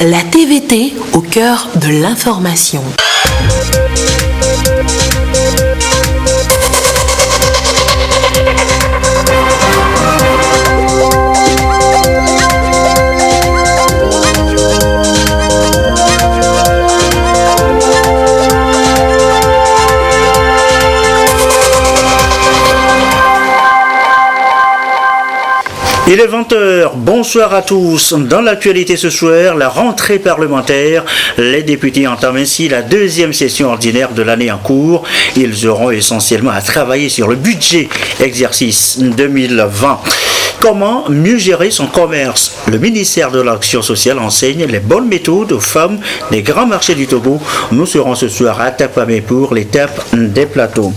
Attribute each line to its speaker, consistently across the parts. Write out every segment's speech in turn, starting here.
Speaker 1: la TVT au cœur de l'information.
Speaker 2: Il est 20h, bonsoir à tous. Dans l'actualité ce soir, la rentrée parlementaire. Les députés entament ainsi la deuxième session ordinaire de l'année en cours. Ils auront essentiellement à travailler sur le budget exercice 2020. Comment mieux gérer son commerce? Le ministère de l'Action sociale enseigne les bonnes méthodes aux femmes des grands marchés du Togo. Nous serons ce soir à Tapamé pour l'étape des plateaux.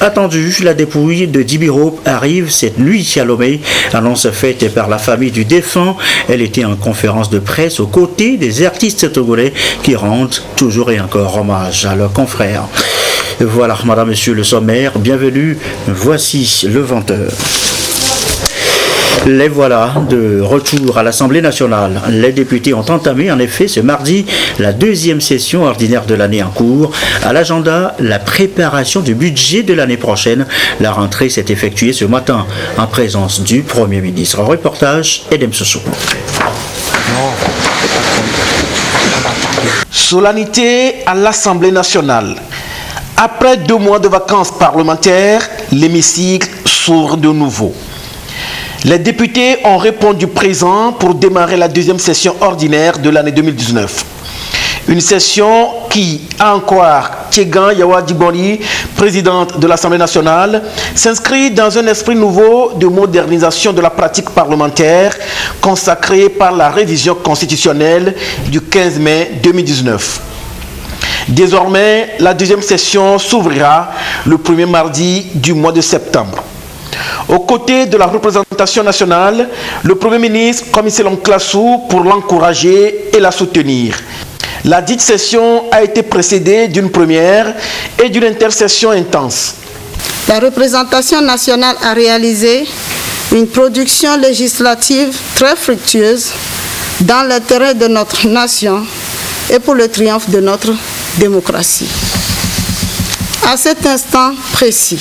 Speaker 2: Attendu, la dépouille de Dibiro arrive cette nuit à Lomé. Annonce faite par la famille du défunt. Elle était en conférence de presse aux côtés des artistes togolais qui rendent toujours et encore hommage à leurs confrères. Voilà, madame, monsieur, le sommaire. Bienvenue. Voici le 20h. Les voilà de retour à l'Assemblée nationale. Les députés ont entamé en effet ce mardi la deuxième session ordinaire de l'année en cours. À l'agenda, la préparation du budget de l'année prochaine. La rentrée s'est effectuée ce matin en présence du Premier ministre. Reportage Edem Sossou.
Speaker 3: Solennité à l'Assemblée nationale. Après 2 mois de vacances parlementaires, l'hémicycle s'ouvre de nouveau. Les députés ont répondu présent pour démarrer la deuxième session ordinaire de l'année 2019. Une session qui, à en croire Tchegan Yawa Dibori, présidente de l'Assemblée nationale, s'inscrit dans un esprit nouveau de modernisation de la pratique parlementaire consacré par la révision constitutionnelle du 15 mai 2019. Désormais, la deuxième session s'ouvrira le premier mardi du mois de septembre. Aux côtés de la représentation nationale, le Premier ministre Commissaire Classou pour l'encourager et la soutenir. La dite session a été précédée d'une première et d'une intercession intense.
Speaker 4: La représentation nationale a réalisé une production législative très fructueuse dans l'intérêt de notre nation et pour le triomphe de notre démocratie. À cet instant précis,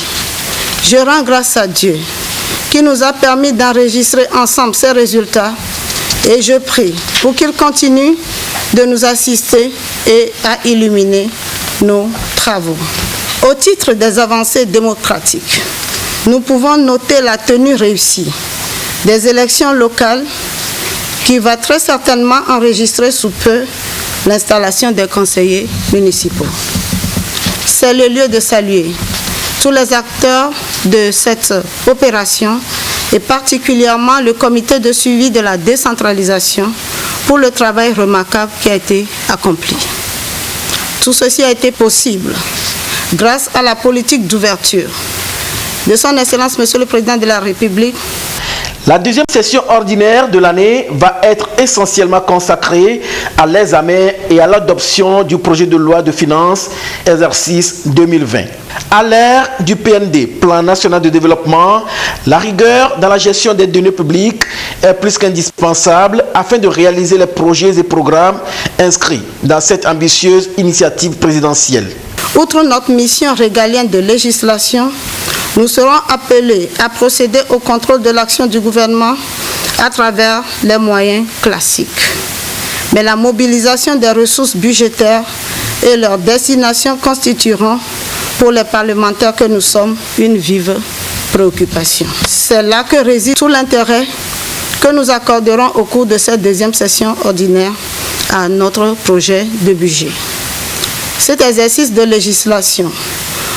Speaker 4: je rends grâce à Dieu qui nous a permis d'enregistrer ensemble ces résultats et je prie pour qu'il continue de nous assister et à illuminer nos travaux. Au titre des avancées démocratiques, nous pouvons noter la tenue réussie des élections locales qui va très certainement enregistrer sous peu l'installation des conseillers municipaux. C'est le lieu de saluer tous les acteurs de cette opération et particulièrement le comité de suivi de la décentralisation pour le travail remarquable qui a été accompli. Tout ceci a été possible grâce à la politique d'ouverture de son Excellence Monsieur le Président de la République.
Speaker 3: La deuxième session ordinaire de l'année va être essentiellement consacrée à l'examen et à l'adoption du projet de loi de finances exercice 2020. À l'ère du PND, Plan national de développement, la rigueur dans la gestion des données publiques est plus qu'indispensable afin de réaliser les projets et programmes inscrits dans cette ambitieuse initiative présidentielle.
Speaker 4: Outre notre mission régalienne de législation, nous serons appelés à procéder au contrôle de l'action du gouvernement à travers les moyens classiques. Mais la mobilisation des ressources budgétaires et leur destination constitueront pour les parlementaires que nous sommes une vive préoccupation. C'est là que réside tout l'intérêt que nous accorderons au cours de cette deuxième session ordinaire à notre projet de budget. Cet exercice de législation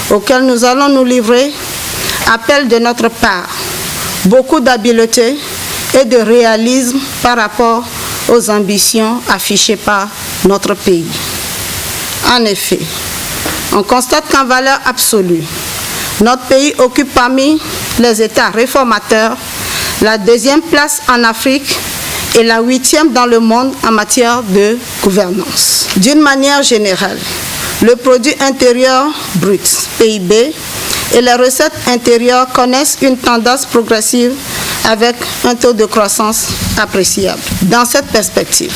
Speaker 4: auquel nous allons nous livrer appelle de notre part beaucoup d'habileté et de réalisme par rapport aux ambitions affichées par notre pays. En effet, on constate qu'en valeur absolue, notre pays occupe parmi les États réformateurs la 2e place en Afrique et la 8e dans le monde en matière de gouvernance. D'une manière générale, le produit intérieur brut, PIB, et les recettes intérieures connaissent une tendance progressive avec un taux de croissance appréciable. Dans cette perspective,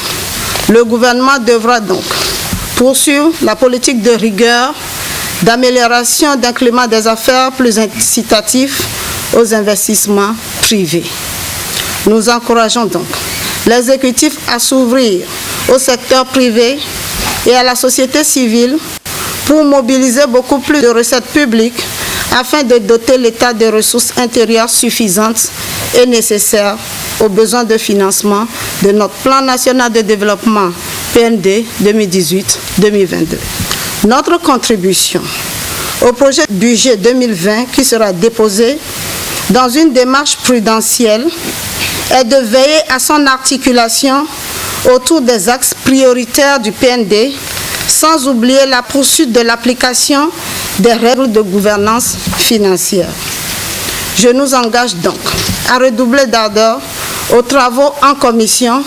Speaker 4: Le gouvernement devra donc poursuivre la politique de rigueur, d'amélioration d'un climat des affaires plus incitatif aux investissements privés. Nous encourageons donc l'exécutif à s'ouvrir au secteur privé et à la société civile pour mobiliser beaucoup plus de recettes publiques afin de doter l'État de ressources intérieures suffisantes et nécessaires aux besoins de financement de notre plan national de développement PND 2018-2022. Notre contribution au projet budget 2020 qui sera déposé dans une démarche prudentielle est de veiller à son articulation autour des axes prioritaires du PND, sans oublier la poursuite de l'application des règles de gouvernance financière. Je nous engage donc à redoubler d'ardeur aux travaux en commission,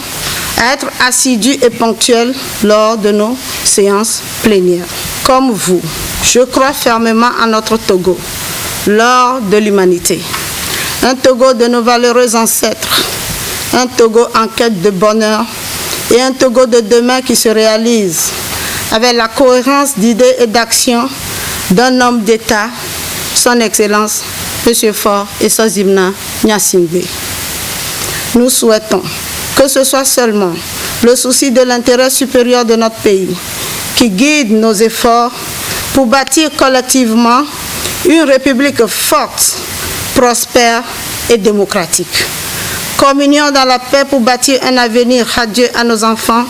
Speaker 4: à être assidus et ponctuels lors de nos séances plénières. Comme vous, je crois fermement à notre Togo, l'or de l'humanité. Un Togo de nos valeureux ancêtres, un Togo en quête de bonheur et un Togo de demain qui se réalise avec la cohérence d'idées et d'actions d'un homme d'État, son Excellence, M. Faure Essozimna Gnassingbé. Nous souhaitons que ce soit seulement le souci de l'intérêt supérieur de notre pays qui guide nos efforts pour bâtir collectivement une République forte, prospère et démocratique. Communions dans la paix pour bâtir un avenir radieux à nos enfants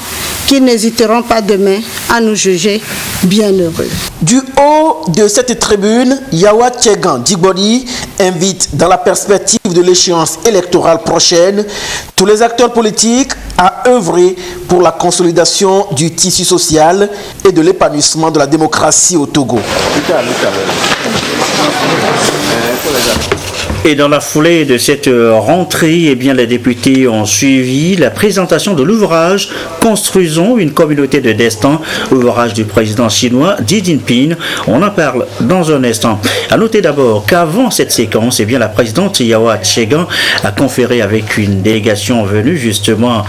Speaker 4: qui n'hésiteront pas demain à nous juger bienheureux.
Speaker 3: Du haut de cette tribune, Yawa Tchegan Djigbori invite, dans la perspective de l'échéance électorale prochaine, tous les acteurs politiques à œuvrer pour la consolidation du tissu social et de l'épanouissement de la démocratie au Togo.
Speaker 2: Et dans la foulée de cette rentrée, les députés ont suivi la présentation de l'ouvrage « Construisons une communauté de destin », ouvrage du président chinois Xi Jinping. On en parle dans un instant. À noter d'abord qu'avant cette séquence, la présidente Yawa Tchegan a conféré avec une délégation venue justement,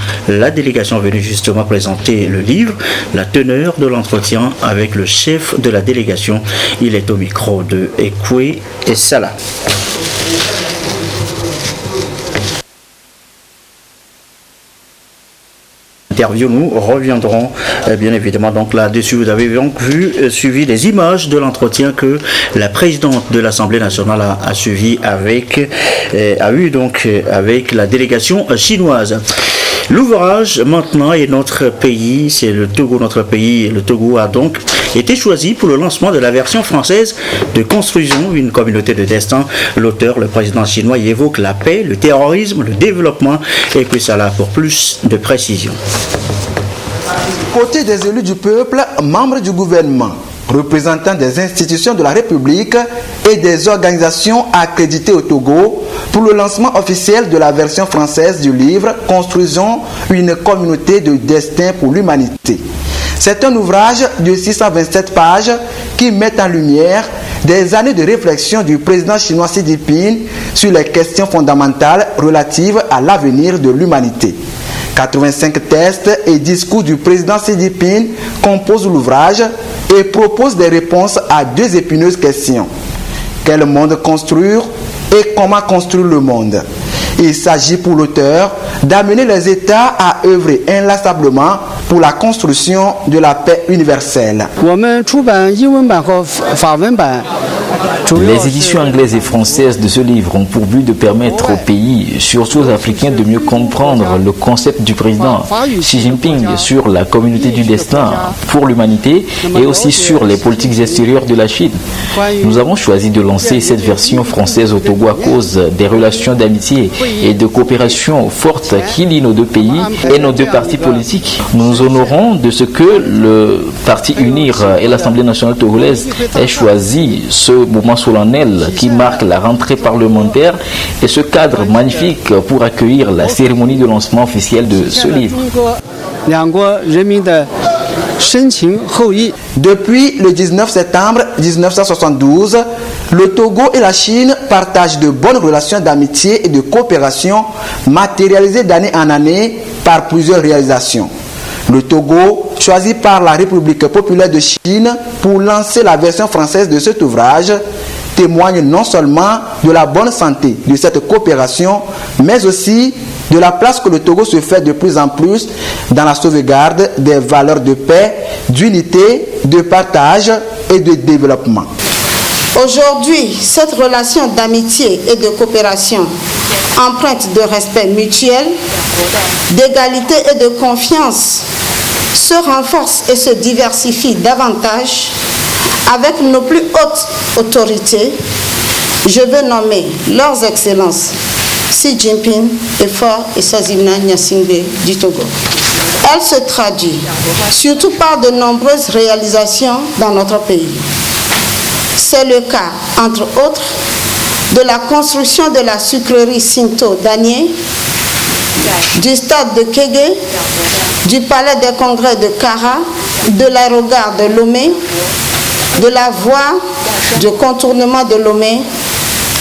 Speaker 2: présenter le livre, la teneur de l'entretien avec le chef de la délégation. Il est au micro de Ekwe et Salah. Nous reviendrons bien évidemment donc là-dessus. Vous avez donc suivi les images de l'entretien que la présidente de l'Assemblée nationale a suivi avec la délégation chinoise. L'ouvrage maintenant est notre pays, c'est le Togo, notre pays. Le Togo a donc été choisi pour le lancement de la version française de Construisons une communauté de destin. L'auteur, le président chinois, y évoque la paix, le terrorisme, le développement, et puis ça là pour plus de précision.
Speaker 5: Côté des élus du peuple, membres du gouvernement, représentants des institutions de la République et des organisations accréditées au Togo pour le lancement officiel de la version française du livre « Construisons une communauté de destin pour l'humanité ». C'est un ouvrage de 627 pages qui met en lumière des années de réflexion du président chinois Xi Jinping sur les questions fondamentales relatives à l'avenir de l'humanité. 85 textes et discours du président Xi Jinping composent l'ouvrage et proposent des réponses à deux épineuses questions. Quel monde construire et comment construire le monde? Il s'agit pour l'auteur d'amener les États à œuvrer inlassablement pour la construction de la paix universelle.
Speaker 6: Les éditions anglaises et françaises de ce livre ont pour but de permettre aux pays, surtout aux Africains, de mieux comprendre le concept du président Xi Jinping sur la communauté du destin pour l'humanité et aussi sur les politiques extérieures de la Chine. Nous avons choisi de lancer cette version française au Togo à cause des relations d'amitié et de coopération fortes qui lient nos deux pays et nos deux partis politiques. Nous nous honorons de ce que le Parti UNIR et l'Assemblée nationale togolaise aient choisi ce moment solennel qui marque la rentrée parlementaire et ce cadre magnifique pour accueillir la cérémonie de lancement officielle de ce livre.
Speaker 5: Depuis le 19 septembre 1972, le Togo et la Chine partagent de bonnes relations d'amitié et de coopération matérialisées d'année en année par plusieurs réalisations. Le Togo, choisi par la République populaire de Chine pour lancer la version française de cet ouvrage, témoigne non seulement de la bonne santé de cette coopération, mais aussi de la place que le Togo se fait de plus en plus dans la sauvegarde des valeurs de paix, d'unité, de partage et de développement.
Speaker 4: Aujourd'hui, cette relation d'amitié et de coopération, empreinte de respect mutuel, d'égalité et de confiance, se renforce et se diversifie davantage avec nos plus hautes autorités. Je veux nommer leurs excellences Xi Jinping et Faure Essassina Gnassingbé du Togo. Elle se traduit surtout par de nombreuses réalisations dans notre pays. C'est le cas, entre autres, de la construction de la sucrerie Sinto d'Anié, du stade de Kégué, du palais des congrès de Kara, de l'aérogare de Lomé, de la voie de contournement de Lomé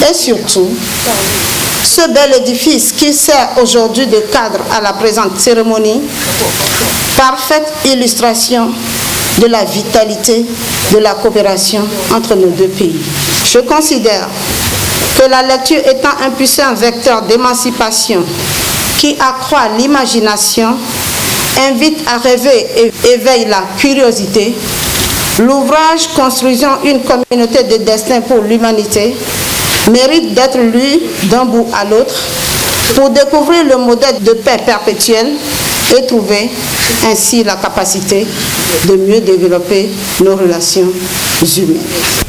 Speaker 4: et surtout ce bel édifice qui sert aujourd'hui de cadre à la présente cérémonie, parfaite illustration de la vitalité de la coopération entre nos deux pays. Je considère que la lecture étant un puissant vecteur d'émancipation qui accroît l'imagination, invite à rêver et éveille la curiosité, l'ouvrage Construisons une communauté de destin pour l'humanité mérite d'être lu d'un bout à l'autre pour découvrir le modèle de paix perpétuelle et trouver ainsi la capacité de mieux développer nos relations humaines.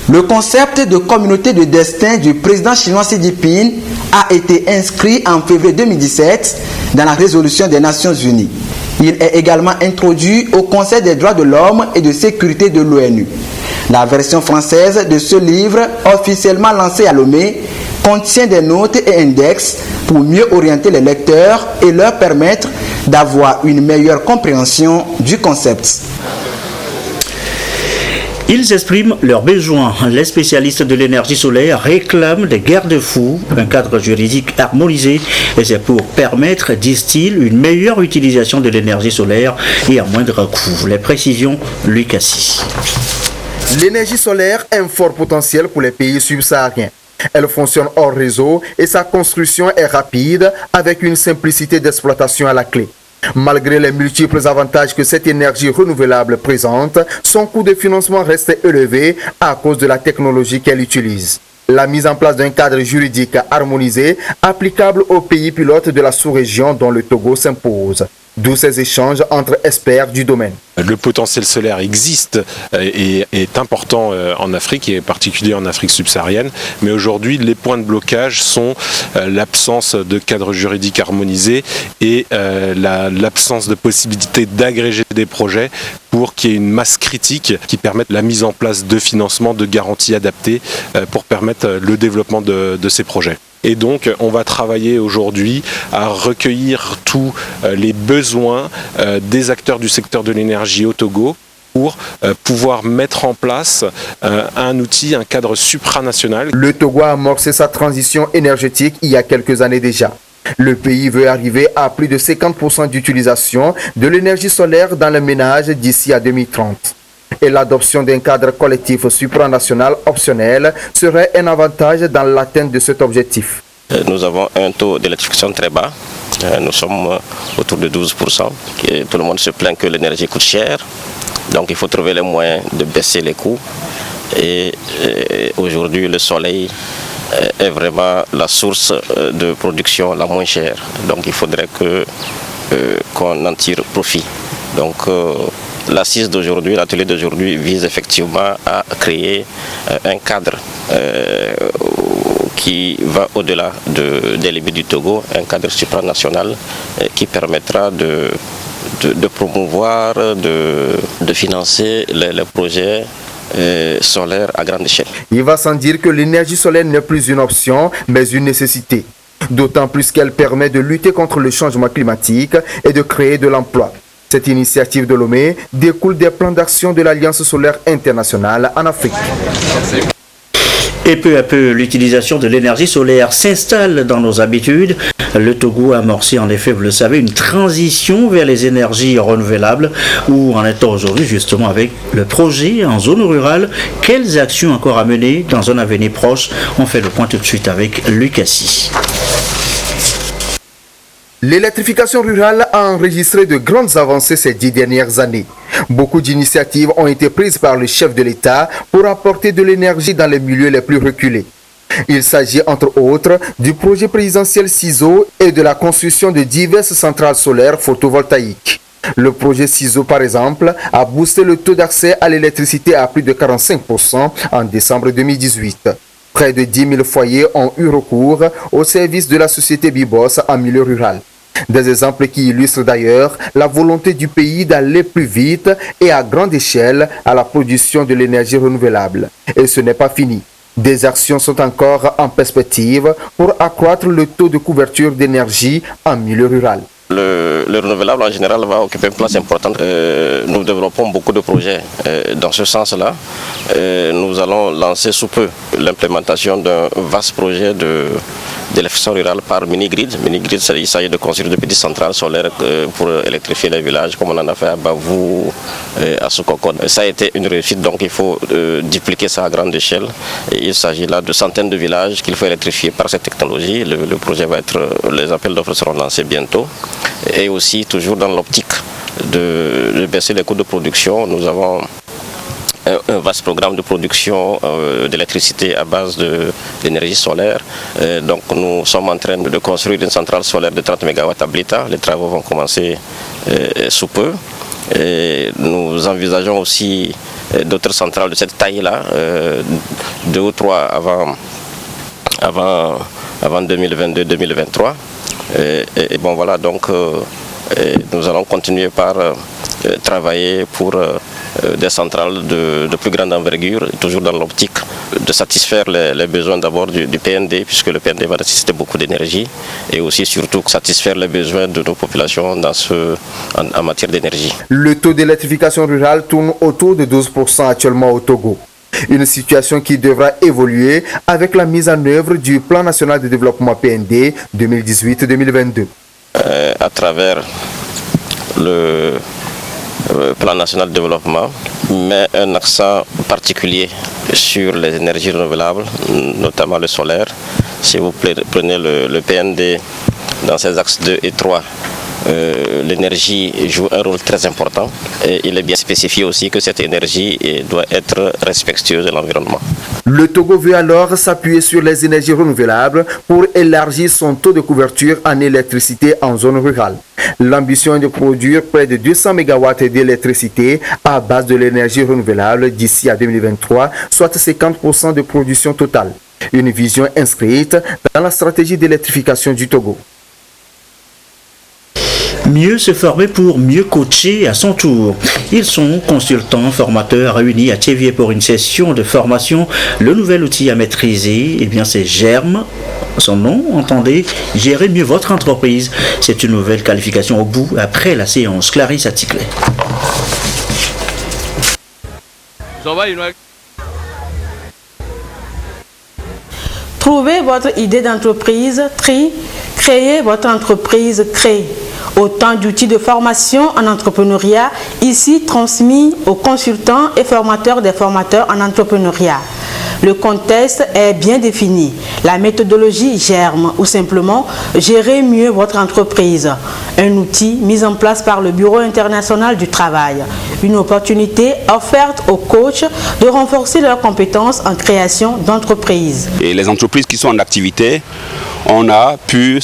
Speaker 5: Le concept de communauté de destin du président chinois Xi Jinping a été inscrit en février 2017 dans la résolution des Nations Unies. Il est également introduit au Conseil des droits de l'homme et de sécurité de l'ONU. La version française de ce livre, officiellement lancé à Lomé, contient des notes et index pour mieux orienter les lecteurs et leur permettre d'avoir une meilleure compréhension du concept.
Speaker 2: Ils expriment leurs besoins. Les spécialistes de l'énergie solaire réclament des garde-fous, un cadre juridique harmonisé, et c'est pour permettre, disent-ils, une meilleure utilisation de l'énergie solaire et à moindre coût. Les précisions, Lucassi.
Speaker 7: L'énergie solaire a un fort potentiel pour les pays subsahariens. Elle fonctionne hors réseau et sa construction est rapide avec une simplicité d'exploitation à la clé. Malgré les multiples avantages que cette énergie renouvelable présente, son coût de financement reste élevé à cause de la technologie qu'elle utilise. La mise en place d'un cadre juridique harmonisé applicable aux pays pilotes de la sous-région dont le Togo s'impose. D'où ces échanges entre experts du domaine.
Speaker 8: Le potentiel solaire existe et est important en Afrique et en particulier en Afrique subsaharienne. Mais aujourd'hui, les points de blocage sont l'absence de cadre juridique harmonisé et l'absence de possibilité d'agréger des projets pour qu'il y ait une masse critique qui permette la mise en place de financements, de garanties adaptées pour permettre le développement de ces projets. Et donc, on va travailler aujourd'hui à recueillir tous les besoins des acteurs du secteur de l'énergie au Togo pour pouvoir mettre en place un outil, un cadre supranational.
Speaker 7: Le Togo a amorcé sa transition énergétique il y a quelques années déjà. Le pays veut arriver à plus de 50% d'utilisation de l'énergie solaire dans les ménages d'ici à 2030. Et l'adoption d'un cadre collectif supranational optionnel serait un avantage dans l'atteinte de cet objectif.
Speaker 9: Nous avons un taux d'électrification très bas. Nous sommes autour de 12%. Tout le monde se plaint que l'énergie coûte cher. Donc il faut trouver les moyens de baisser les coûts. Et aujourd'hui, le soleil est vraiment la source de production la moins chère. Donc il faudrait qu'on en tire profit. Donc l'assise d'aujourd'hui, l'atelier d'aujourd'hui vise effectivement à créer un cadre qui va au-delà des limites du Togo, un cadre supranational qui permettra de promouvoir, de financer les projets solaires à grande échelle.
Speaker 7: Il va sans dire que l'énergie solaire n'est plus une option, mais une nécessité. D'autant plus qu'elle permet de lutter contre le changement climatique et de créer de l'emploi. Cette initiative de Lomé découle des plans d'action de l'Alliance solaire internationale en Afrique.
Speaker 2: Et peu à peu, l'utilisation de l'énergie solaire s'installe dans nos habitudes. Le Togo a amorcé en effet, vous le savez, une transition vers les énergies renouvelables. Où en est-on aujourd'hui justement avec le projet en zone rurale? Quelles actions encore à mener dans un avenir proche? On fait le point tout de suite avec Lucassi.
Speaker 7: L'électrification rurale a enregistré de grandes avancées ces 10 dernières années. Beaucoup d'initiatives ont été prises par le chef de l'État pour apporter de l'énergie dans les milieux les plus reculés. Il s'agit entre autres du projet présidentiel CISO et de la construction de diverses centrales solaires photovoltaïques. Le projet CISO, par exemple, a boosté le taux d'accès à l'électricité à plus de 45% en décembre 2018. Près de 10 000 foyers ont eu recours au service de la société Bibos en milieu rural. Des exemples qui illustrent d'ailleurs la volonté du pays d'aller plus vite et à grande échelle à la production de l'énergie renouvelable. Et ce n'est pas fini. Des actions sont encore en perspective pour accroître le taux de couverture d'énergie en milieu rural.
Speaker 9: Le renouvelable en général va occuper une place importante. Nous développons beaucoup de projets dans ce sens-là. Nous allons lancer sous peu l'implémentation d'un vaste projet d'électricité rurale par mini-grid. Mini-grid, il s'agit de construire de petites centrales solaires pour électrifier les villages, comme on en a fait à Bavou, à Soukokon. Ça a été une réussite, donc il faut dupliquer ça à grande échelle. Et il s'agit là de centaines de villages qu'il faut électrifier par cette technologie. Le projet va être, les appels d'offres seront lancés bientôt. Et aussi, toujours dans l'optique de baisser les coûts de production, nous avons un vaste programme de production d'électricité à base d'énergie solaire. Donc nous sommes en train de construire une centrale solaire de 30 MW à Blita. Les travaux vont commencer sous peu. Et nous envisageons aussi d'autres centrales de cette taille-là, 2 ou 3 avant 2022-2023. Et bon voilà, donc nous allons continuer par travailler pour des centrales de plus grande envergure, toujours dans l'optique de satisfaire les besoins d'abord du PND, puisque le PND va nécessiter beaucoup d'énergie, et aussi surtout satisfaire les besoins de nos populations en matière d'énergie.
Speaker 7: Le taux d'électrification rurale tourne autour de 12% actuellement au Togo. Une situation qui devra évoluer avec la mise en œuvre du Plan national de développement PND 2018-2022.
Speaker 9: À travers le Plan national de développement, met un accent particulier sur les énergies renouvelables, notamment le solaire. Si vous prenez le PND dans ses axes 2 et 3, l'énergie joue un rôle très important et il est bien spécifié aussi que cette énergie doit être respectueuse de l'environnement.
Speaker 7: Le Togo veut alors s'appuyer sur les énergies renouvelables pour élargir son taux de couverture en électricité en zone rurale. L'ambition est de produire près de 200 MW d'électricité à base de l'énergie renouvelable d'ici à 2023, soit 50% de production totale. Une vision inscrite dans la stratégie d'électrification du Togo.
Speaker 2: Mieux se former pour mieux coacher à son tour. Ils sont consultants, formateurs réunis à Thiéviers pour une session de formation. Le nouvel outil à maîtriser, c'est GERM. Son nom, entendez, gérer mieux votre entreprise. C'est une nouvelle qualification au bout après la séance. Clarisse Aticlet.
Speaker 10: Trouvez votre idée d'entreprise, créez votre entreprise, créez. Autant d'outils de formation en entrepreneuriat, ici transmis aux consultants et formateurs des formateurs en entrepreneuriat. Le contexte est bien défini. La méthodologie GERM ou simplement gérer mieux votre entreprise. Un outil mis en place par le Bureau international du travail. Une opportunité offerte aux coachs de renforcer leurs compétences en création d'entreprise.
Speaker 11: Et les entreprises qui sont en activité, on a pu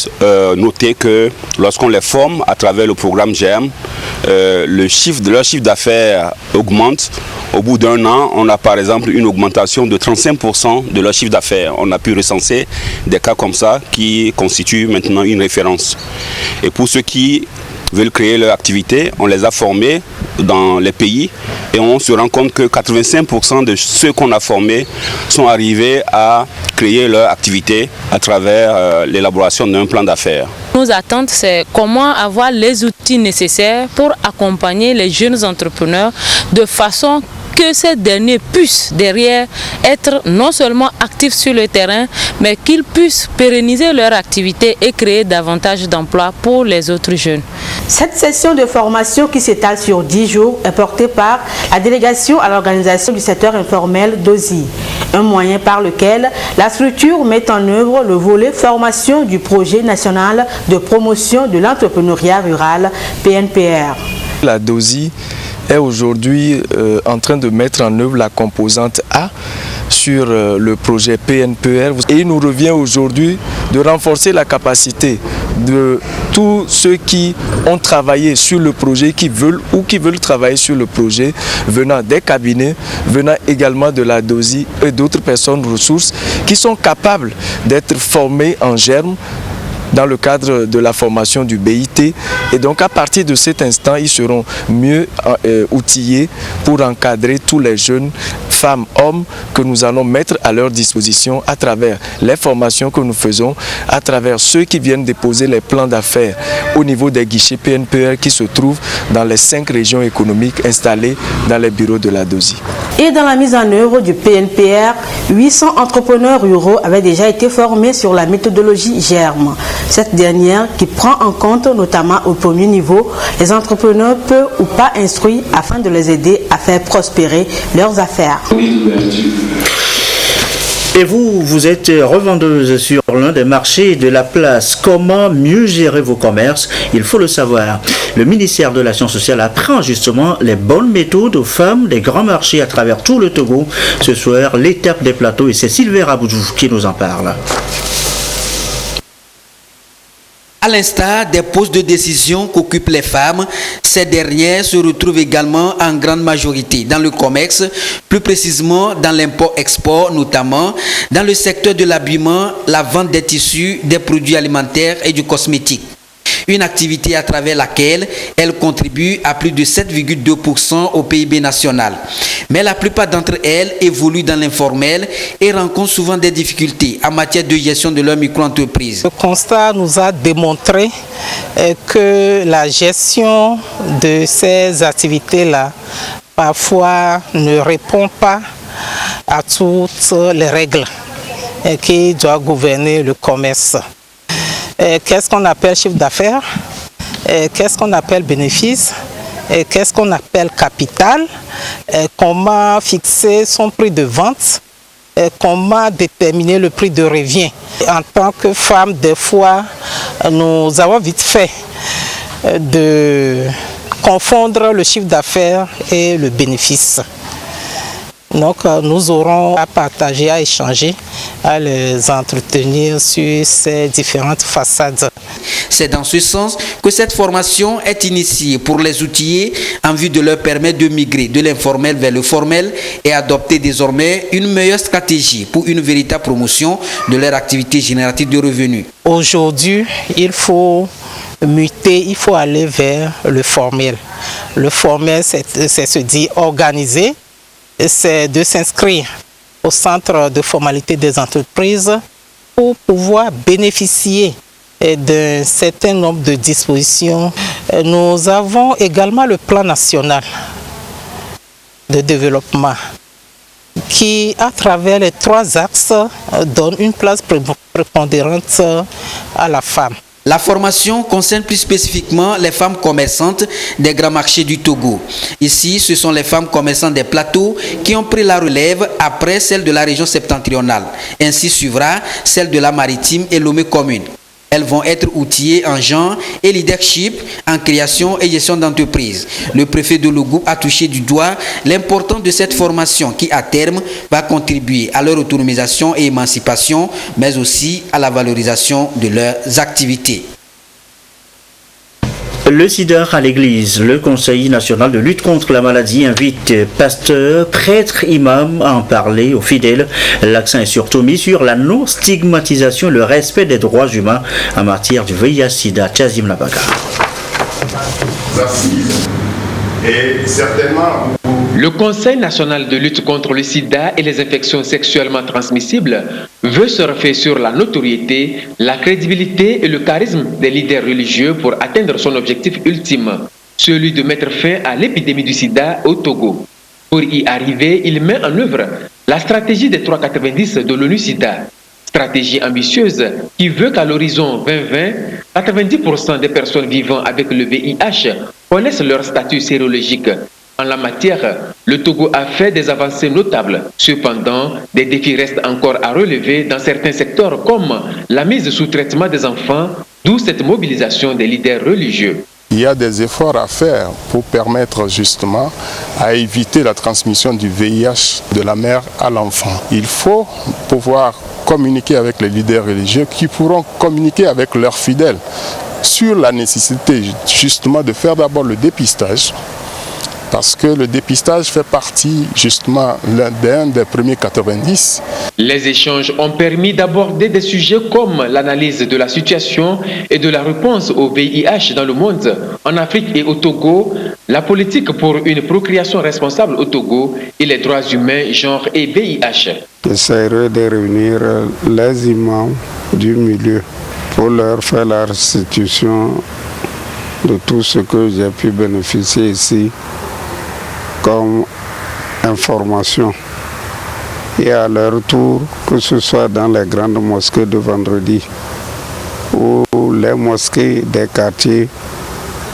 Speaker 11: noter que lorsqu'on les forme à travers le programme GERM, leur chiffre d'affaires augmente. Au bout d'un an, on a par exemple une augmentation de 35% de leur chiffre d'affaires. On a pu recenser des cas comme ça qui constituent maintenant une référence. Et pour ceux qui veulent créer leur activité, on les a formés dans les pays et on se rend compte que 85% de ceux qu'on a formés sont arrivés à créer leur activité à travers l'élaboration d'un plan d'affaires.
Speaker 12: Nos attentes, c'est comment avoir les outils nécessaires pour accompagner les jeunes entrepreneurs de façon que ces derniers puissent derrière être non seulement actifs sur le terrain, mais qu'ils puissent pérenniser leur activité et créer davantage d'emplois pour les autres jeunes.
Speaker 10: Cette session de formation qui s'étale sur 10 jours est portée par la délégation à l'organisation du secteur informel d'OSI, un moyen par lequel la structure met en œuvre le volet formation du projet national de promotion de l'entrepreneuriat rural PNPR.
Speaker 13: La DOSI est aujourd'hui en train de mettre en œuvre la composante A sur le projet PNPR et il nous revient aujourd'hui de renforcer la capacité de tous ceux qui ont travaillé sur le projet, qui veulent travailler sur le projet, venant des cabinets, venant également de la DOSI et d'autres personnes ressources qui sont capables d'être formées en germe dans le cadre de la formation du BIT. Et donc à partir de cet instant, ils seront mieux outillés pour encadrer tous les jeunes femmes, hommes que nous allons mettre à leur disposition à travers les formations que nous faisons, à travers ceux qui viennent déposer les plans d'affaires au niveau des guichets PNPR qui se trouvent dans les 5 régions économiques installées dans les bureaux de la DOSI.
Speaker 10: Et dans la mise en œuvre du PNPR, 800 entrepreneurs ruraux avaient déjà été formés sur la méthodologie GERME. Cette dernière qui prend en compte notamment au premier niveau les entrepreneurs peu ou pas instruits afin de les aider à faire prospérer leurs affaires.
Speaker 2: Et vous êtes revendeuse sur l'un des marchés de la place. Comment mieux gérer vos commerces? Il faut le savoir. Le ministère de l'Action sociale apprend justement les bonnes méthodes aux femmes des grands marchés à travers tout le Togo. Ce soir, l'étape des plateaux et c'est Sylvain Raboudjou qui nous en parle.
Speaker 14: À l'instar des postes de décision qu'occupent les femmes, ces dernières se retrouvent également en grande majorité dans le commerce, plus précisément dans l'import-export, notamment dans le secteur de l'habillement, la vente des tissus, des produits alimentaires et du cosmétique. Une activité à travers laquelle elle contribue à plus de 7,2% au PIB national. Mais la plupart d'entre elles évoluent dans l'informel et rencontrent souvent des difficultés en matière de gestion de leur micro-entreprise.
Speaker 15: Le constat nous a démontré que la gestion de ces activités-là parfois ne répond pas à toutes les règles qui doivent gouverner le commerce. Qu'est-ce qu'on appelle chiffre d'affaires? Qu'est-ce qu'on appelle bénéfice? Qu'est-ce qu'on appelle capital? Comment fixer son prix de vente? Comment déterminer le prix de revient? En tant que femme, des fois, nous avons vite fait de confondre le chiffre d'affaires et le bénéfice. Donc nous aurons à partager, à échanger, à les entretenir sur ces différentes façades.
Speaker 14: C'est dans ce sens que cette formation est initiée pour les outiller en vue de leur permettre de migrer de l'informel vers le formel et adopter désormais une meilleure stratégie pour une véritable promotion de leur activité génératrice de revenus.
Speaker 15: Aujourd'hui, il faut muter, il faut aller vers le formel. Le formel, c'est se dire organiser. C'est de s'inscrire au centre de formalité des entreprises pour pouvoir bénéficier d'un certain nombre de dispositions. Nous avons également le plan national de développement qui, à travers les 3 axes, donne une place prépondérante à la femme.
Speaker 14: La formation concerne plus spécifiquement les femmes commerçantes des grands marchés du Togo. Ici, ce sont les femmes commerçantes des plateaux qui ont pris la relève après celle de la région septentrionale. Ainsi suivra celle de la maritime et Lomé commune. Elles vont être outillées en genre et leadership, en création et gestion d'entreprise. Le préfet de Logou a touché du doigt l'importance de cette formation qui, à terme, va contribuer à leur autonomisation et émancipation, mais aussi à la valorisation de leurs activités.
Speaker 2: Le sida à l'église. Le Conseil national de lutte contre la maladie invite pasteurs, prêtres, imams à en parler aux fidèles. L'accent est surtout mis sur la non-stigmatisation et le respect des droits humains en matière du VIH-Sida. Tchazim Nabaga.
Speaker 16: Et certainement, le Conseil national de lutte contre le sida et les infections sexuellement transmissibles veut surfer sur la notoriété, la crédibilité et le charisme des leaders religieux pour atteindre son objectif ultime, celui de mettre fin à l'épidémie du sida au Togo. Pour y arriver, il met en œuvre la stratégie des 390 de l'ONU-SIDA. Stratégie ambitieuse qui veut qu'à l'horizon 2020, 90% des personnes vivant avec le VIH connaissent leur statut sérologique. En la matière, le Togo a fait des avancées notables. Cependant, des défis restent encore à relever dans certains secteurs comme la mise sous traitement des enfants, d'où cette mobilisation des leaders religieux.
Speaker 17: Il y a des efforts à faire pour permettre justement à éviter la transmission du VIH de la mère à l'enfant. Il faut pouvoir communiquer avec les leaders religieux qui pourront communiquer avec leurs fidèles sur la nécessité justement de faire d'abord le dépistage, parce que le dépistage fait partie justement d'un des premiers 90.
Speaker 16: Les échanges ont permis d'aborder des sujets comme l'analyse de la situation et de la réponse au VIH dans le monde, en Afrique et au Togo, la politique pour une procréation responsable au Togo et les droits humains, genre et VIH.
Speaker 18: J'essaierai de réunir les imams du milieu pour leur faire la restitution de tout ce que j'ai pu bénéficier ici comme information. Et à leur tour, que ce soit dans les grandes mosquées de vendredi ou les mosquées des quartiers,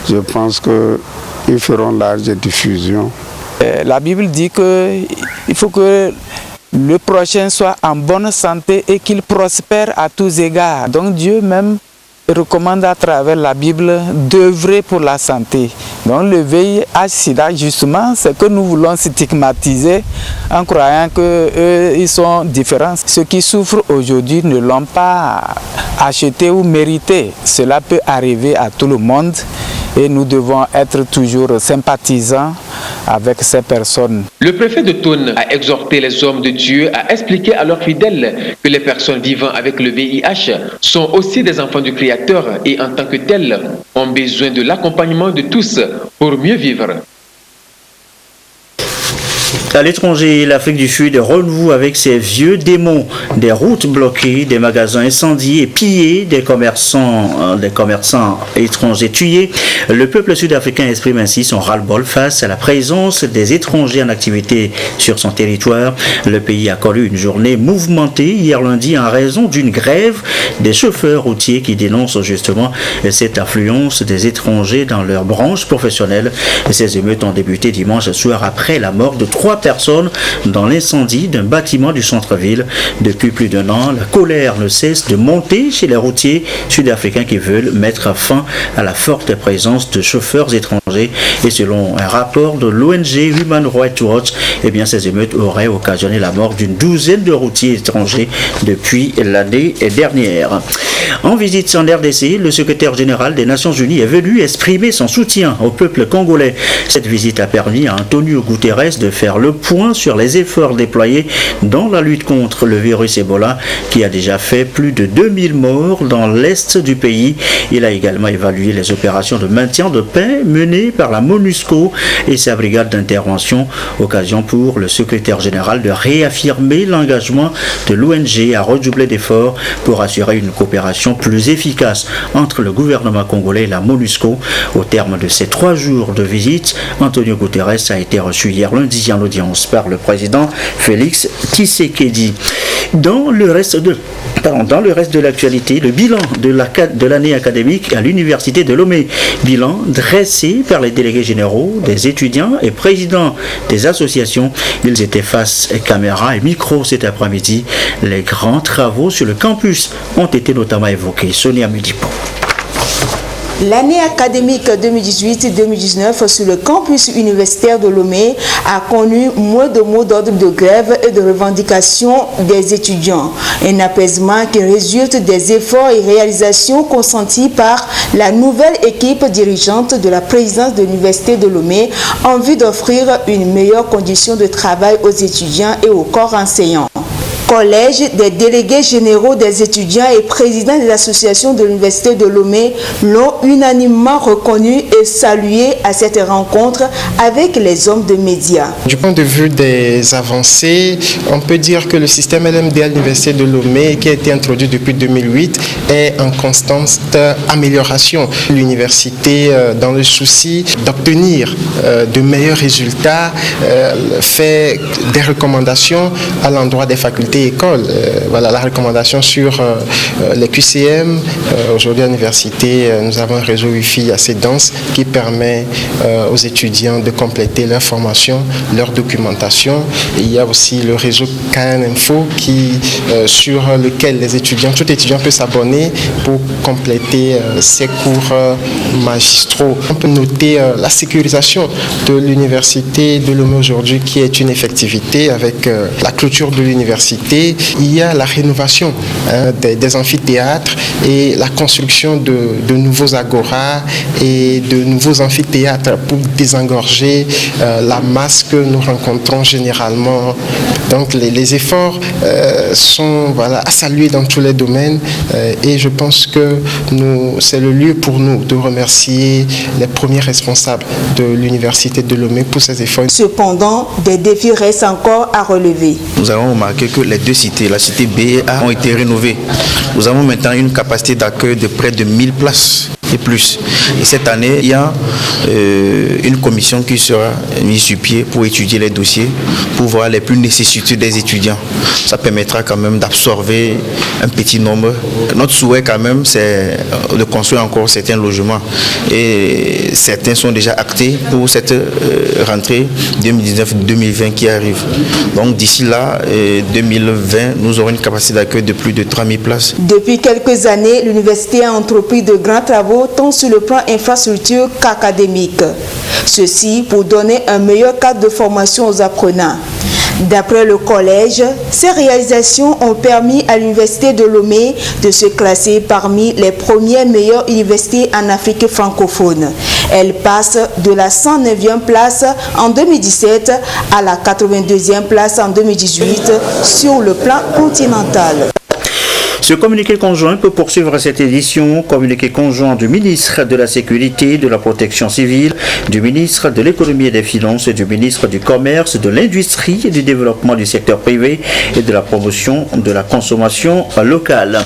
Speaker 18: je pense qu'ils feront large diffusion.
Speaker 19: La Bible dit qu'il faut que le prochain soit en bonne santé et qu'il prospère à tous égards. Donc Dieu même recommande à travers la Bible d'œuvrer pour la santé. Donc le VIH-Sida, justement, c'est que nous voulons stigmatiser en croyant qu'ils sont différents. Ceux qui souffrent aujourd'hui ne l'ont pas acheté ou mérité. Cela peut arriver à tout le monde et nous devons être toujours sympathisants avec ces personnes.
Speaker 16: Le préfet de Thône a exhorté les hommes de Dieu à expliquer à leurs fidèles que les personnes vivant avec le VIH sont aussi des enfants du Créateur et en tant que tels ont besoin de l'accompagnement de tous pour mieux vivre.
Speaker 2: À l'étranger, l'Afrique du Sud renoue avec ses vieux démons, des routes bloquées, des magasins incendiés et pillés, des commerçants étrangers tués. Le peuple sud-africain exprime ainsi son ras-le-bol face à la présence des étrangers en activité sur son territoire. Le pays a connu une journée mouvementée hier lundi en raison d'une grève des chauffeurs routiers qui dénoncent justement cette affluence des étrangers dans leur branche professionnelle. Ces émeutes ont débuté dimanche soir après la mort de 3 personnes dans l'incendie d'un bâtiment du centre-ville. Depuis plus d'1 an, la colère ne cesse de monter chez les routiers sud-africains qui veulent mettre fin à la forte présence de chauffeurs étrangers. Et selon un rapport de l'ONG Human Rights Watch, ces émeutes auraient occasionné la mort d'une 12aine de routiers étrangers depuis l'année dernière. En visite en RDC, le secrétaire général des Nations Unies est venu exprimer son soutien au peuple congolais. Cette visite a permis à Antonio Guterres de faire le point sur les efforts déployés dans la lutte contre le virus Ebola qui a déjà fait plus de 2000 morts dans l'est du pays. Il a également évalué les opérations de maintien de paix menées par la MONUSCO et sa brigade d'intervention, occasion pour le secrétaire général de réaffirmer l'engagement de l'ONG à redoubler d'efforts pour assurer une coopération plus efficace entre le gouvernement congolais et la MONUSCO. Au terme de ces 3 jours de visite, Antonio Guterres a été reçu hier lundi en audience par le président Félix Tshisekedi. Dans le reste de l'actualité, le bilan de l'année académique à l'université de Lomé, bilan dressé par les délégués généraux, des étudiants et présidents des associations. Ils étaient face caméra et micro cet après-midi. Les grands travaux sur le campus ont été notamment évoqués. Sonia Mudipo.
Speaker 20: L'année académique 2018-2019 sur le campus universitaire de Lomé a connu moins de mots d'ordre de grève et de revendications des étudiants. Un apaisement qui résulte des efforts et réalisations consentis par la nouvelle équipe dirigeante de la présidence de l'université de Lomé en vue d'offrir une meilleure condition de travail aux étudiants et au corps enseignant. collège des délégués généraux des étudiants et présidents des associations de l'Université de Lomé l'ont unanimement reconnu et salué à cette rencontre avec les hommes de médias.
Speaker 21: Du point de vue des avancées, on peut dire que le système LMD à l'Université de Lomé, qui a été introduit depuis 2008, est en constante amélioration. L'université, dans le souci d'obtenir de meilleurs résultats, fait des recommandations à l'endroit des facultés et écoles. Voilà la recommandation sur les QCM. Aujourd'hui à l'université, nous avons un réseau Wi-Fi assez dense qui permet aux étudiants de compléter leur formation, leur documentation. Et il y a aussi le réseau KN Info sur lequel tout étudiant peut s'abonner pour compléter ses cours magistraux. On peut noter la sécurisation de l'université de Lomé aujourd'hui qui est une effectivité avec la clôture de l'université. Il y a la rénovation des amphithéâtres et la construction de nouveaux agoras et de nouveaux amphithéâtres pour désengorger la masse que nous rencontrons généralement. Donc les efforts sont à saluer dans tous les domaines et je pense que c'est le lieu pour nous de remercier les premiers responsables de l'université de Lomé pour ces efforts.
Speaker 20: Cependant, des défis restent encore à relever.
Speaker 22: Nous avons remarqué que les deux cités, la cité B et A, ont été rénovées. Nous avons maintenant une capacité d'accueil de près de 1000 places et plus. Et cette année, il y a une commission qui sera mise sur pied pour étudier les dossiers, pour voir les plus nécessiteux des étudiants. Ça permettra quand même d'absorber un petit nombre. Notre souhait quand même, c'est de construire encore certains logements. Et certains sont déjà actés pour cette rentrée 2019-2020 qui arrive. Donc d'ici là, 2020, nous aurons une capacité d'accueil de plus de 3000 places.
Speaker 20: Depuis quelques années, l'université a entrepris de grands travaux tant sur le plan infrastructure qu'académique. Ceci pour donner un meilleur cadre de formation aux apprenants. D'après le collège, ces réalisations ont permis à l'université de Lomé de se classer parmi les premières meilleures universités en Afrique francophone. Elle passe de la 109e place en 2017 à la 82e place en 2018 sur le plan continental.
Speaker 2: Ce communiqué conjoint peut poursuivre cette édition. Communiqué conjoint du ministre de la Sécurité, de la Protection civile, du ministre de l'Économie et des Finances, du ministre du Commerce, de l'Industrie et du Développement du secteur privé et de la promotion de la consommation locale.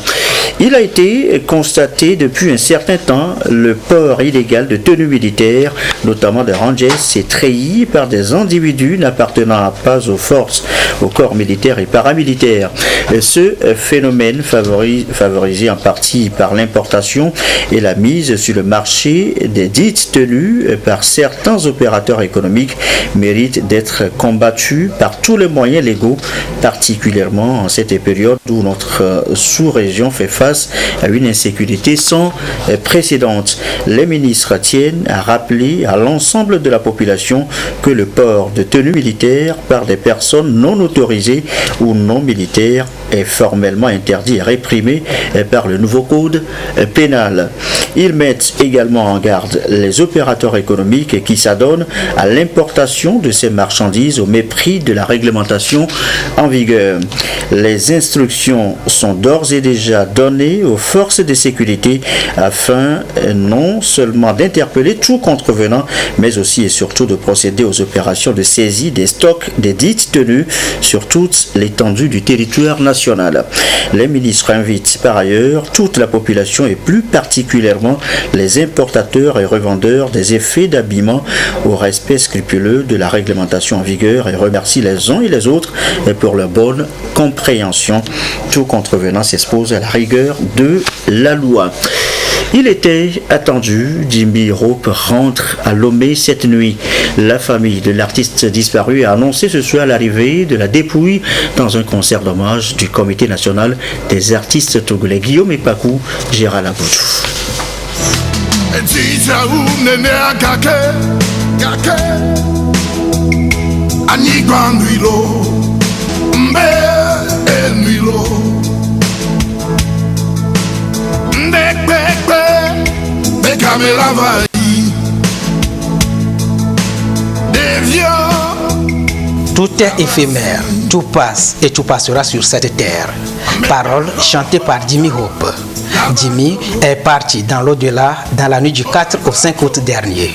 Speaker 2: Il a été constaté depuis un certain temps le port illégal de tenues militaires, notamment de rangers et treillis par des individus n'appartenant pas aux forces, au corps militaire et paramilitaire. Ce phénomène favorisé en partie par l'importation et la mise sur le marché des dites tenues par certains opérateurs économiques mérite d'être combattu par tous les moyens légaux, particulièrement en cette période où notre sous-région fait face à une insécurité sans précédente. Les ministres tiennent à rappeler à l'ensemble de la population que le port de tenues militaires par des personnes non autorisées ou non militaires est formellement interdit et réprimé par le nouveau code pénal. Ils mettent également en garde les opérateurs économiques qui s'adonnent à l'importation de ces marchandises au mépris de la réglementation en vigueur. Les instructions sont d'ores et déjà données aux forces de sécurité afin non seulement d'interpeller tout contrevenant, mais aussi et surtout de procéder aux opérations de saisie des stocks des dites tenues sur toute l'étendue du territoire national. Les ministres invitent par ailleurs toute la population et plus particulièrement les importateurs et revendeurs des effets d'habillement au respect scrupuleux de la réglementation en vigueur et remercient les uns et les autres pour leur bonne compréhension. Tout contrevenant s'expose à la rigueur de la loi. Il était attendu, Jimmy Hope rentre à Lomé cette nuit. La famille de l'artiste disparu a annoncé ce soir l'arrivée de la dépouille dans un concert d'hommage du Comité national des artistes togolais. Guillaume Epakou, Gérald Aboudou.
Speaker 23: Camela vai des vieux
Speaker 1: Tout est éphémère, tout passe et tout passera sur cette terre. Parole chantée par Jimmy Hope. Jimmy est parti dans l'au-delà dans la nuit du 4 au 5 août dernier.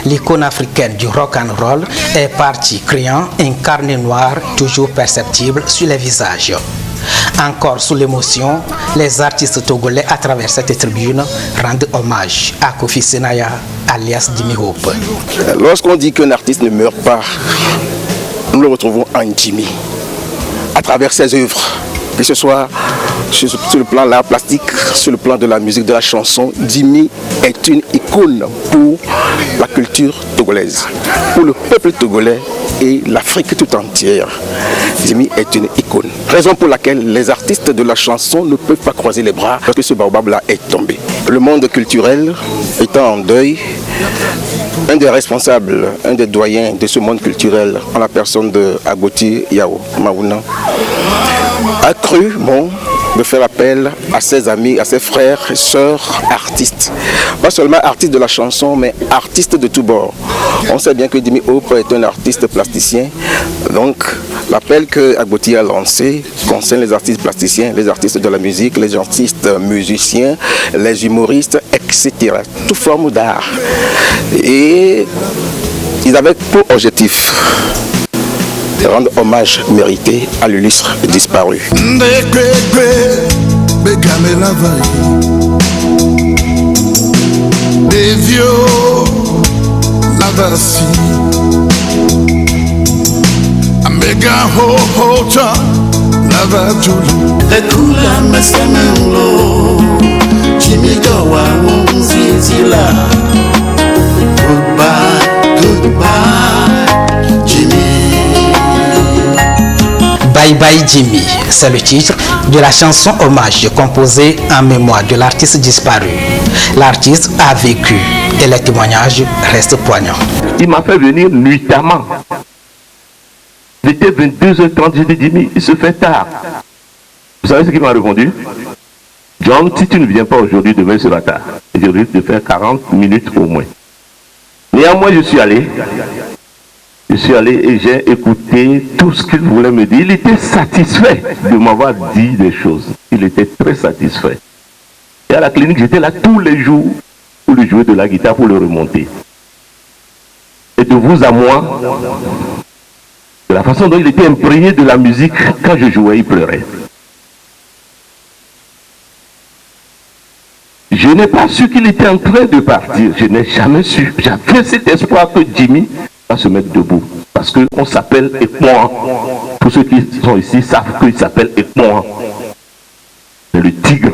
Speaker 1: L'icône africaine du rock and roll est partie criant un carnet noir toujours perceptible sur les visages. Encore sous l'émotion, les artistes togolais à travers cette tribune rendent hommage à Kofi Senaya, alias Jimmy Hope.
Speaker 3: Lorsqu'on dit qu'un artiste ne meurt pas, nous le retrouvons en Jimmy, à travers ses œuvres, que ce soit sur le plan de l'art plastique, sur le plan de la musique, de la chanson. Jimmy est une icône pour la culture togolaise, pour le peuple togolais et l'Afrique tout entière. Jimmy est une icône. Raison pour laquelle les artistes de la chanson ne peuvent pas croiser les bras parce que ce baobab-là est tombé. Le monde culturel étant en deuil, un des responsables, un des doyens de ce monde culturel, en la personne de Agboti Yao Maouna, a cru de faire appel à ses amis, à ses frères et sœurs artistes. Pas seulement artistes de la chanson, mais artistes de tous bords. On sait bien que Jimmy Hope est un artiste plasticien. Donc, l'appel que Agboti a lancé concerne les artistes plasticiens, les artistes de la musique, les artistes musiciens, les humoristes, etc. Toute forme d'art. Et ils avaient pour objectif de rendre hommage mérité à l'illustre disparu.
Speaker 1: Bye Bye Jimmy, c'est le titre de la chanson hommage composée en mémoire de l'artiste disparu. L'artiste a vécu et les témoignages restent poignants.
Speaker 23: Il m'a fait venir nuitamment. Il était 22h30, j'ai dit Jimmy, il se fait tard. Vous savez ce qu'il m'a répondu? John, si tu ne viens pas aujourd'hui, demain il sera tard. Je risque de faire 40 minutes au moins. Néanmoins, je suis allé et j'ai écouté tout ce qu'il voulait me dire. Il était satisfait de m'avoir dit des choses. Il était très satisfait. Et à la clinique, j'étais là tous les jours pour lui jouer de la guitare, pour le remonter. Et de vous à moi, de la façon dont il était imprégné de la musique, quand je jouais, il pleurait. Je n'ai pas su qu'il était en train de partir. Je n'ai jamais su. J'avais cet espoir que Jimmy va se mettre debout. Parce qu'on s'appelle Ekmoan. Tous ceux qui sont ici savent qu'il s'appelle Ekmoan. C'est le tigre.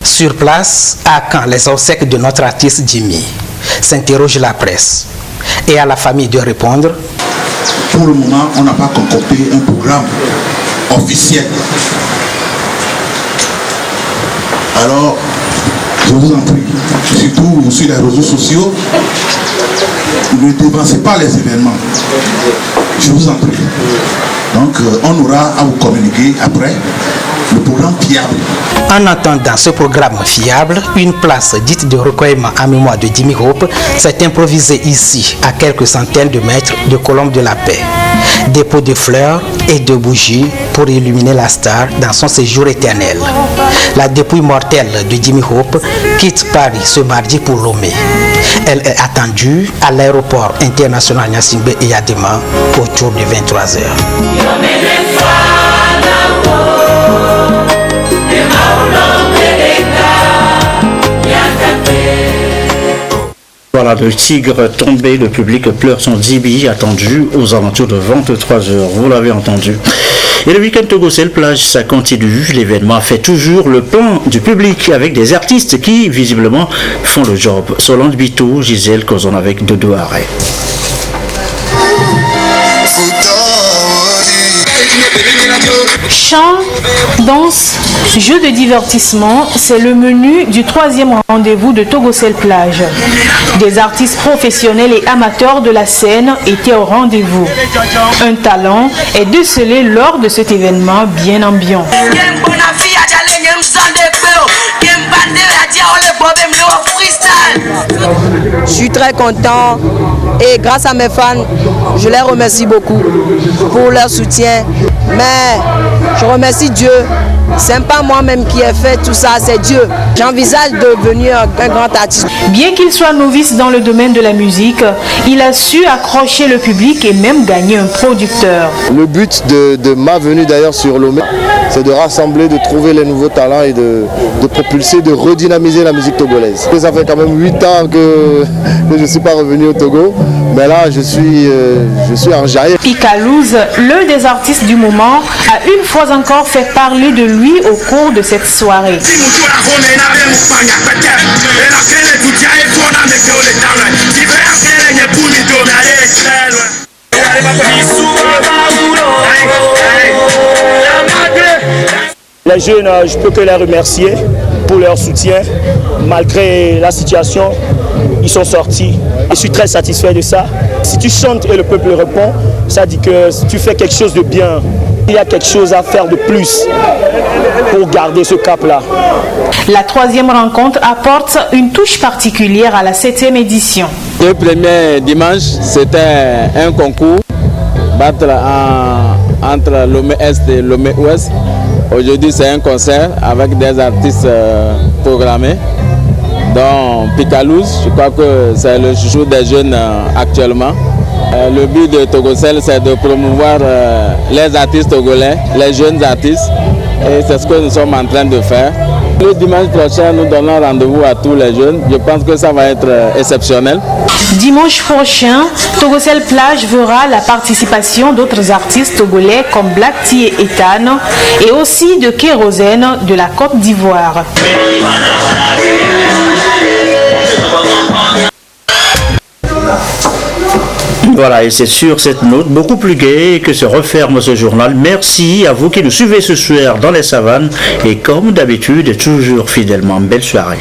Speaker 1: Sur place, à quand les obsèques de notre artiste Jimmy? S'interroge la presse. Et à la famille de répondre.
Speaker 24: Pour le moment, on n'a pas concocté un programme officiel. Alors, je vous en prie, surtout sur les réseaux sociaux, ne dévancez pas les événements. Je vous en prie. Donc, on aura à vous communiquer après le programme fiable.
Speaker 1: En attendant ce programme fiable, une place dite de recueillement en mémoire de Jimmy Hope s'est improvisée ici, à quelques centaines de mètres de Colombe de la Paix. Dépôt de fleurs et de bougies pour illuminer la star dans son séjour éternel. La dépouille mortelle de Jimmy Hope quitte Paris ce mardi pour Lomé. Elle est attendue à l'aéroport international Gnassingbé et Yadema autour de 23h.
Speaker 2: Voilà, le tigre tombé, le public pleure son Jimmy, attendu aux alentours de 23h, vous l'avez entendu. Et le week-end Togocel Plage, ça continue, l'événement fait toujours le plan du public avec des artistes qui, visiblement, font le job. Solange Bito, Gisèle Kozon avec Dodo Arrêt.
Speaker 10: Chant, danse, jeux de divertissement, c'est le menu du 3e rendez-vous de Togocel Plage. Des artistes professionnels et amateurs de la scène étaient au rendez-vous. Un talent est décelé lors de cet événement bien ambiant.
Speaker 4: Je suis très content et grâce à mes fans, je les remercie beaucoup pour leur soutien. Mais je remercie Dieu. C'est pas moi-même qui ai fait tout ça, c'est Dieu. J'envisage de devenir un grand artiste.
Speaker 10: Bien qu'il soit novice dans le domaine de la musique, il a su accrocher le public et même gagner un producteur.
Speaker 5: Le but de ma venue d'ailleurs sur Lomé, c'est de rassembler, de trouver les nouveaux talents et de propulser, de redynamiser la musique togolaise. Ça fait quand même 8 ans que je ne suis pas revenu au Togo, mais là je suis en jaillet.
Speaker 10: Picalouz, l'un des artistes du moment, a une fois encore fait parler de lui au cours de cette soirée.
Speaker 6: Les jeunes, je peux que les remercier pour leur soutien. Malgré la situation, ils sont sortis. Je suis très satisfait de ça. Si tu chantes et le peuple répond, ça dit que si tu fais quelque chose de bien, il y a quelque chose à faire de plus pour garder ce cap-là.
Speaker 10: La troisième rencontre apporte une touche particulière à la 7e édition.
Speaker 19: Le premier dimanche, c'était un concours battre entre Lomé Est et Lomé Ouest. Aujourd'hui, c'est un concert avec des artistes programmés. Dans Picalouz, je crois que c'est le chouchou des jeunes actuellement. Le but de Togocel, c'est de promouvoir les artistes togolais, les jeunes artistes. Et c'est ce que nous sommes en train de faire. Le dimanche prochain, nous donnons rendez-vous à tous les jeunes. Je pense que ça va être exceptionnel.
Speaker 10: Dimanche prochain, Togocel Plage verra la participation d'autres artistes togolais comme Black T et Ethan et aussi de Kérosène de la Côte d'Ivoire.
Speaker 2: Voilà, et c'est sur cette note beaucoup plus gaie que se referme ce journal. Merci à vous qui nous suivez ce soir dans les savanes et comme d'habitude, toujours fidèlement, belle soirée.